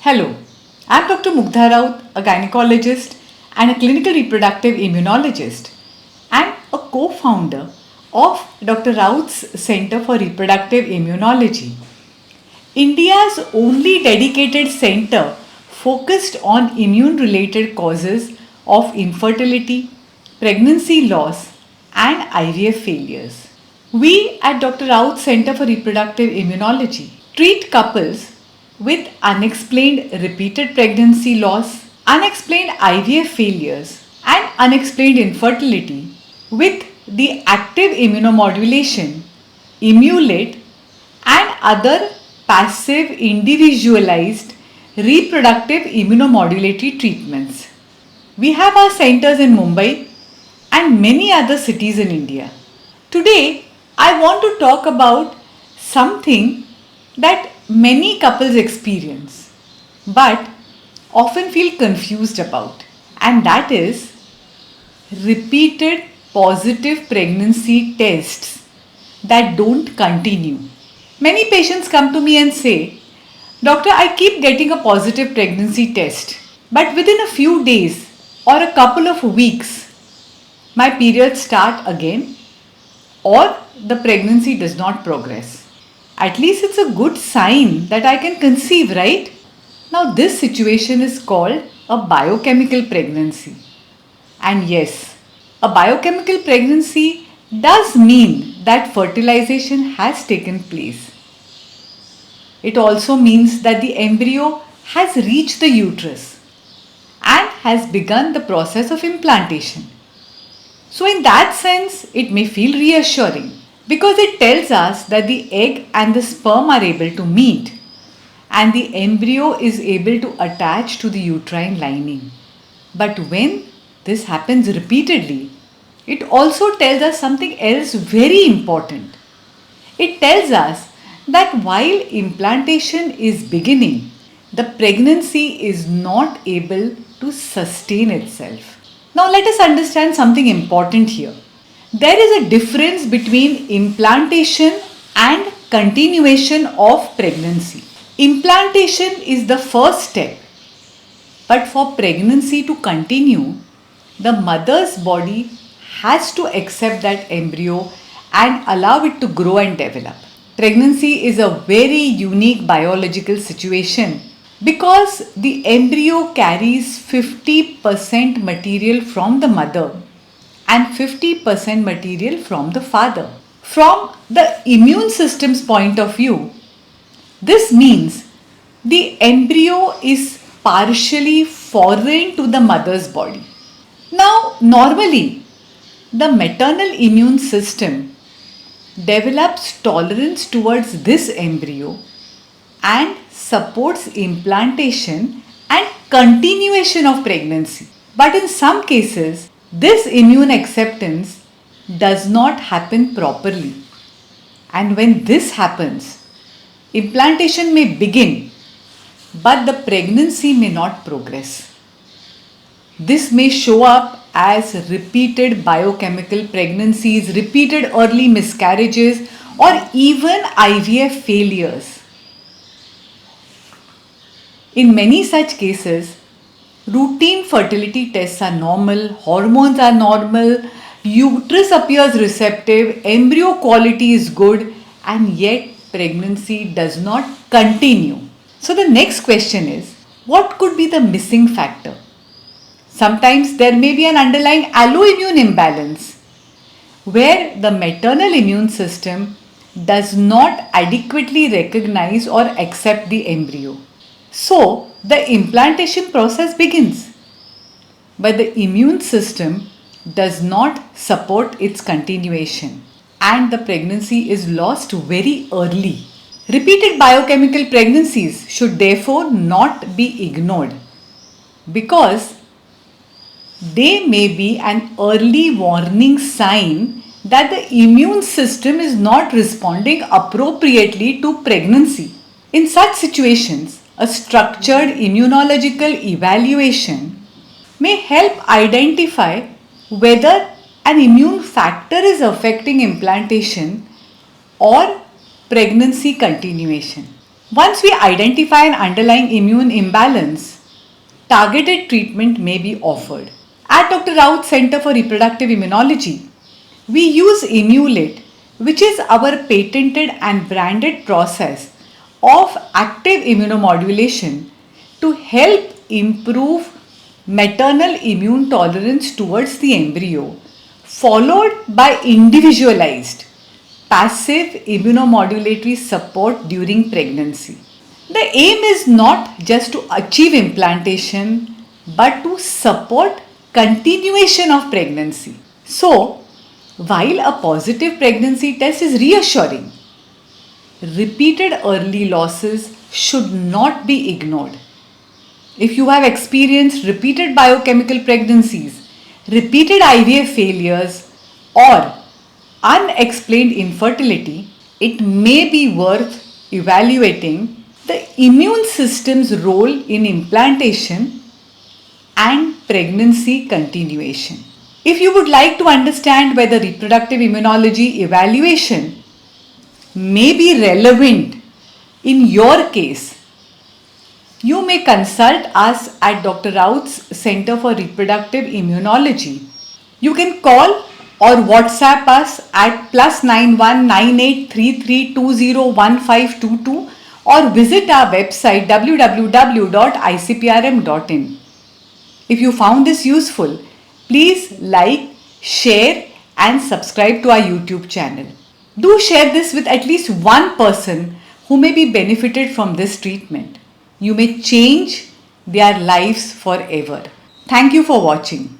Hello, I'm Dr. Mugdha Raut, a gynecologist and a clinical reproductive immunologist, and a co-founder of Dr. Raut's Center for Reproductive Immunology, India's only dedicated center focused on immune-related causes of infertility, pregnancy loss, and IVF failures. We at Dr. Raut's Center for Reproductive Immunology treat couples with unexplained repeated pregnancy loss, unexplained IVF failures, and unexplained infertility with the active immunomodulation, Immulate, and other passive individualized reproductive immunomodulatory treatments. We have our centers in Mumbai and many other cities in India. Today, I want to talk about something that many couples experience but often feel confused about, and that is repeated positive pregnancy tests that don't continue. Many patients come to me and say, Doctor, I keep getting a positive pregnancy test, but within a few days or a couple of weeks, my periods start again or the pregnancy does not progress. At least it's a good sign that I can conceive, right? Now, this situation is called a biochemical pregnancy. And yes, a biochemical pregnancy does mean that fertilization has taken place. It also means that the embryo has reached the uterus and has begun the process of implantation. So, in that sense, it may feel reassuring because it tells us that the egg and the sperm are able to meet and the embryo is able to attach to the uterine lining. But when this happens repeatedly, it also tells us something else very important. It tells us that while implantation is beginning, the pregnancy is not able to sustain itself. Now, let us understand something important here. There is a difference between implantation and continuation of pregnancy. Implantation is the first step, but for pregnancy to continue, the mother's body has to accept that embryo and allow it to grow and develop. Pregnancy is a very unique biological situation because the embryo carries 50% material from the mother and 50% material from the father. From the immune system's point of view, this means the embryo is partially foreign to the mother's body. Now, normally, the maternal immune system develops tolerance towards this embryo and supports implantation and continuation of pregnancy. But in some cases, this immune acceptance does not happen properly. And when this happens, implantation may begin, but the pregnancy may not progress. This may show up as repeated biochemical pregnancies, repeated early miscarriages, or even IVF failures. In many such cases, routine fertility tests are normal, hormones are normal, uterus appears receptive, embryo quality is good, and yet pregnancy does not continue. So the next question is, what could be the missing factor? Sometimes there may be an underlying alloimmune imbalance where the maternal immune system does not adequately recognize or accept the embryo. So the implantation process begins, but the immune system does not support its continuation and the pregnancy is lost very early. Repeated biochemical pregnancies should therefore not be ignored because they may be an early warning sign that the immune system is not responding appropriately to pregnancy. In such situations, a structured immunological evaluation may help identify whether an immune factor is affecting implantation or pregnancy continuation. Once we identify an underlying immune imbalance, targeted treatment may be offered. At Dr. Raut Center for Reproductive Immunology, we use Immulet, which is our patented and branded process of active immunomodulation to help improve maternal immune tolerance towards the embryo, followed by individualized passive immunomodulatory support during pregnancy. The aim is not just to achieve implantation but to support continuation of pregnancy. So, while a positive pregnancy test is reassuring, repeated early losses should not be ignored. If you have experienced repeated biochemical pregnancies, repeated IVF failures, or unexplained infertility, it may be worth evaluating the immune system's role in implantation and pregnancy continuation. If you would like to understand whether reproductive immunology evaluation may be relevant in your case, you may consult us at Dr. Raut's Center for Reproductive Immunology. You can call or WhatsApp us at +919833201522 or visit our website www.icprm.in. If you found this useful, please like, share and subscribe to our YouTube channel. Do share this with at least one person who may be benefited from this treatment. You may change their lives forever. Thank you for watching.